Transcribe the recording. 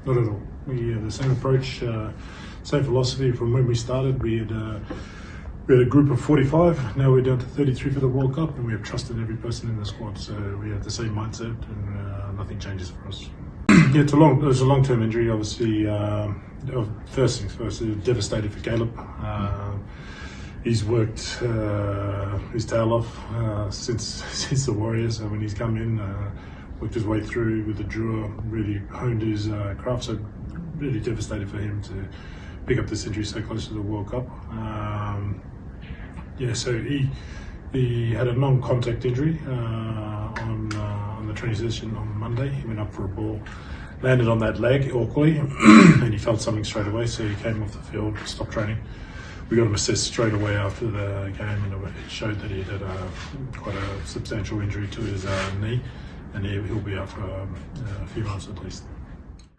Not at all. We had the same approach, same philosophy from when we started. We had a group of 45. Now we're down to 33 for the World Cup, and we have trust in every person in the squad. So we have the same mindset, and nothing changes for us. Yeah, it was a long-term injury. Obviously, first things first, it was devastating for Caleb. He's worked his tail off since the Warriors. When he's come in, worked his way through with the Drua, really honed his craft. So really devastated for him to pick up this injury so close to the World Cup. So he had a non-contact injury on the training session on Monday. He went up for a ball, landed on that leg awkwardly, and he felt something straight away. So he came off the field, stopped training. We got him assessed straight away after the game, and it showed that he had quite a substantial injury to his knee, and he'll be out for a few months at least.